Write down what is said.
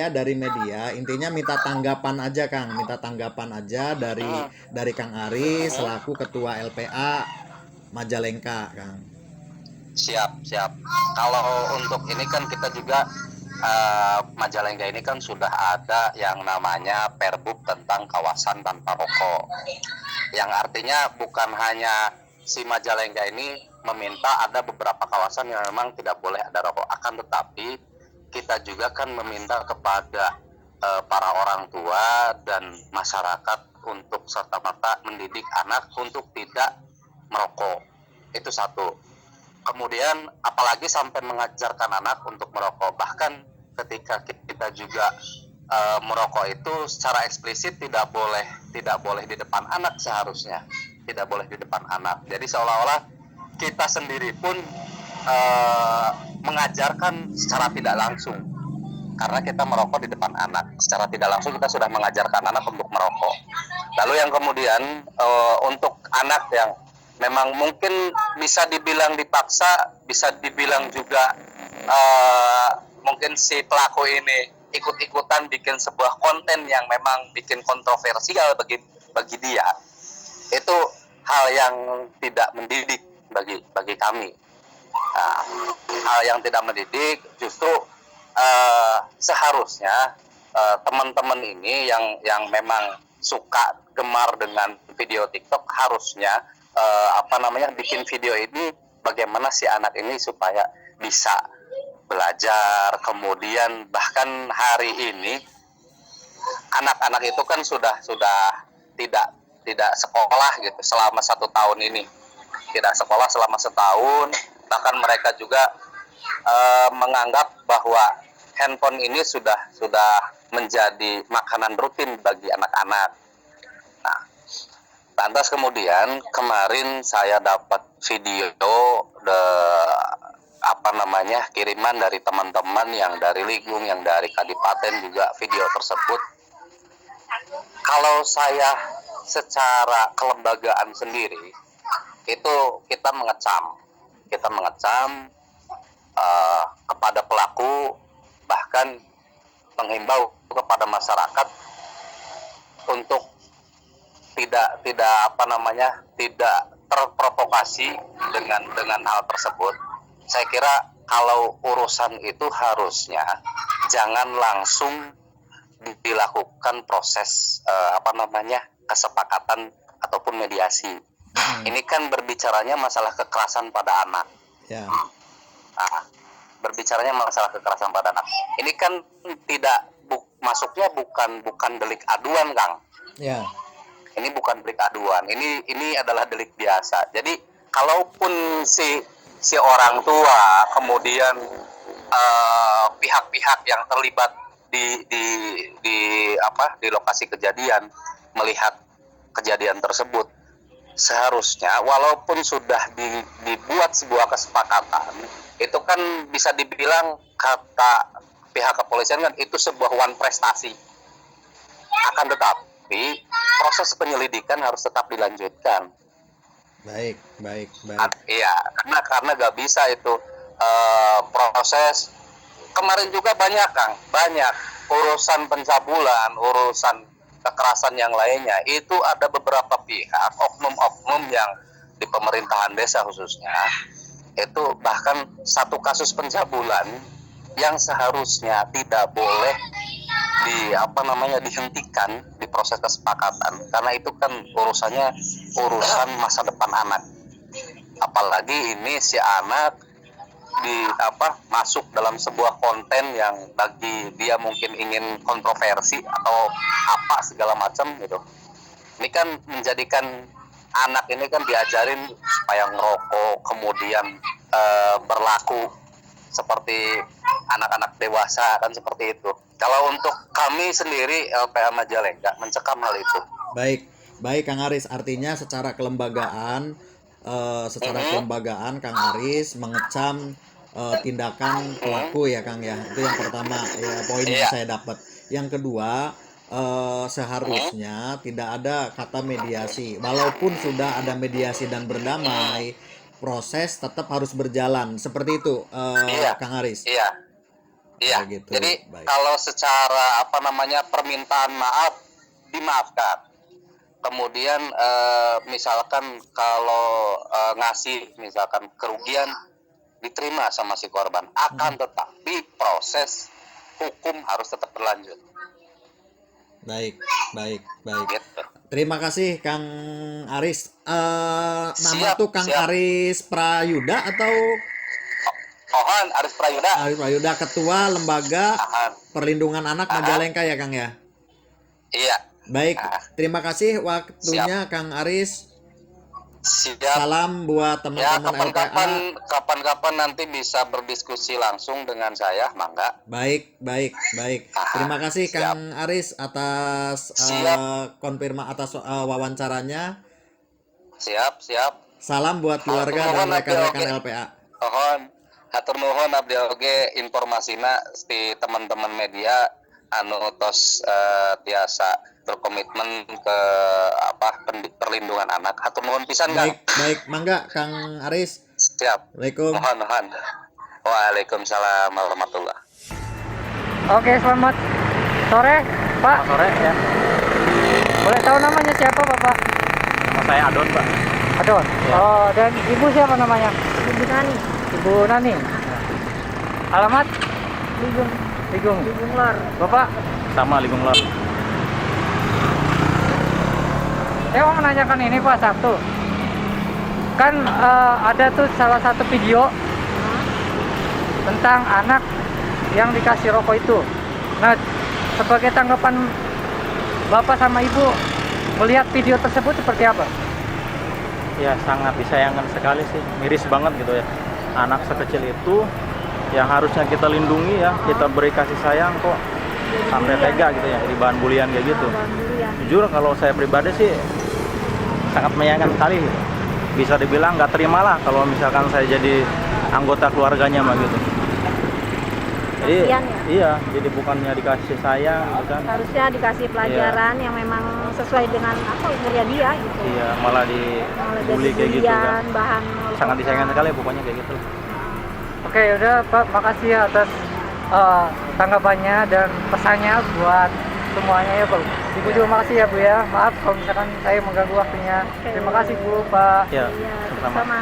saya dari media, intinya minta tanggapan aja Kang, minta tanggapan aja dari Kang Aris selaku Ketua LPA Majalengka, Kang. Siap, siap. Kalau untuk ini kan kita juga Majalengka ini kan sudah ada yang namanya Perbub tentang kawasan tanpa rokok. Yang artinya bukan hanya si Majalengka ini meminta ada beberapa kawasan yang memang tidak boleh ada rokok. Akan tetapi kita juga kan meminta kepada para orang tua dan masyarakat untuk serta-merta mendidik anak untuk tidak merokok. Itu satu. Kemudian apalagi sampai mengajarkan anak untuk merokok. Bahkan ketika kita juga merokok itu secara eksplisit tidak boleh di depan anak seharusnya. Tidak boleh di depan anak. Jadi seolah-olah kita sendiri pun mengajarkan secara tidak langsung. Karena kita merokok di depan anak. Secara tidak langsung kita sudah mengajarkan anak untuk merokok. Lalu yang kemudian untuk anak yang memang mungkin bisa dibilang dipaksa, bisa dibilang juga mungkin si pelaku ini ikut-ikutan bikin sebuah konten yang memang bikin kontroversial bagi dia. Itu hal yang tidak mendidik bagi kami. Nah, hal yang tidak mendidik justru seharusnya teman-teman ini yang memang suka gemar dengan video TikTok harusnya bikin video ini bagaimana si anak ini supaya bisa belajar. Kemudian bahkan hari ini anak-anak itu kan sudah tidak sekolah gitu selama 1 tahun ini, tidak sekolah selama setahun. Bahkan mereka juga menganggap bahwa handphone ini sudah menjadi makanan rutin bagi anak-anak. Nah, lantas kemudian kemarin saya dapat video kiriman dari teman-teman yang dari Ligung, yang dari Kadipaten juga video tersebut. Kalau saya secara kelembagaan sendiri itu kita mengecam kepada pelaku, bahkan menghimbau kepada masyarakat untuk tidak terprovokasi dengan hal tersebut. Saya kira kalau urusan itu harusnya jangan langsung dilakukan proses kesepakatan ataupun mediasi. Ini kan berbicaranya masalah kekerasan pada anak. Ya. Nah, berbicaranya masalah kekerasan pada anak. Ini kan masuknya bukan delik aduan, Kang. Ya. Ini bukan delik aduan. Ini adalah delik biasa. Jadi kalaupun si orang tua kemudian pihak-pihak yang terlibat di lokasi kejadian melihat kejadian tersebut, seharusnya walaupun sudah dibuat sebuah kesepakatan, itu kan bisa dibilang kata pihak kepolisian kan itu sebuah prestasi. Akan tetapi proses penyelidikan harus tetap dilanjutkan. Baik. Iya, karena nggak bisa itu proses. Kemarin juga banyak urusan pencabulan, urusan kekerasan yang lainnya. Itu ada beberapa pihak, oknum-oknum yang di pemerintahan desa khususnya, itu bahkan satu kasus pencabulan yang seharusnya tidak boleh dihentikan di proses kesepakatan, karena itu kan urusan masa depan anak. Apalagi ini si anak masuk dalam sebuah konten yang bagi dia mungkin ingin kontroversi atau segala macam gitu. Ini kan menjadikan anak ini kan diajarin supaya ngerokok, kemudian berlaku seperti anak-anak dewasa, kan seperti itu. Kalau untuk kami sendiri LPA Majalengka mencekam hal itu. Baik Kang Aris, artinya secara kelembagaan Kang Aris mengecam tindakan pelaku ya Kang ya. Itu yang pertama ya, poin yang saya dapat. Yang kedua, seharusnya tidak ada kata mediasi. Walaupun sudah ada mediasi dan berdamai, proses tetap harus berjalan. Seperti itu Kang Aris. Iya. Begitu. Jadi Baik. kalau secara apa namanya permintaan maaf dimaafkan. Kemudian misalkan kalau ngasih misalkan kerugian diterima sama si korban, akan tetapi proses hukum harus tetap berlanjut. Baik, baik, baik. Gitu. Terima kasih Kang Aris. Nama Siap, tuh Kang siap. Aris Prayuda atau Ohan Aris Prayuda. Aris Prayuda, Ketua Lembaga Ahan. Perlindungan Anak Majalengka ya Kang ya. Iya. Baik, Ah. terima kasih waktunya Kang Aris. Siap. Salam buat Ya, teman-teman LPA. kapan-kapan nanti bisa berdiskusi langsung dengan saya, mangga. Baik, baik, baik. Terima kasih Siap. Kang Aris atas atas wawancaranya. Siap. Salam buat keluarga Hatur dan nuhun, rekan-rekan Abdi. LPA. Mohon hatur nuhun abdi oge informasina di teman-teman media anu tos biasa berkomitmen ke perlindungan anak. Hatur nuhun pisan, Kang. Baik, mangga Kang Aris. Siap. Assalamualaikum. Mohon. Waalaikumsalam warahmatullah. Oke, selamat sore, Pak. Sore ya. Boleh tahu namanya siapa, Bapak? Nama saya Adon, Pak. Adon. Ya. Oh, dan Ibu siapa namanya? Ibu Nani, Ibu Nani. Alamat? Ligung Ligung. Lor. Bapak? Sama Ligung Lor. Saya mau menanyakan ini, Pak, satu. Kan ada tuh salah satu video tentang anak yang dikasih rokok itu. Nah, sebagai tanggapan Bapak sama Ibu melihat video tersebut seperti apa? Ya sangat disayangkan sekali sih, miris banget gitu ya. Anak sekecil itu yang harusnya kita lindungi ya, kita beri kasih sayang kok sampai tega gitu ya, di bahan bulian kayak gitu. Jujur kalau saya pribadi sih sangat menyayangkan sekali. Bisa dibilang nggak terima lah kalau misalkan saya jadi anggota keluarganya mah gitu. Jadi Kasian ya? iya, jadi bukannya dikasih sayang gitu kan. Harusnya dikasih pelajaran yang memang sesuai dengan apa umurnya dia gitu. Iya, malah Malah dibully jadi kayak gitu kan. bulian, bahan Sangat disayangkan sekali pokoknya kayak gitu. Oke, udah Pak, makasih ya atas tanggapannya dan pesannya buat semuanya ya, Pak. Ibu juga makasih ya, Bu ya. Maaf kalau misalkan saya mengganggu waktunya. Terima kasih, Bu, Pak. Ya, Iya, sama-sama. sama.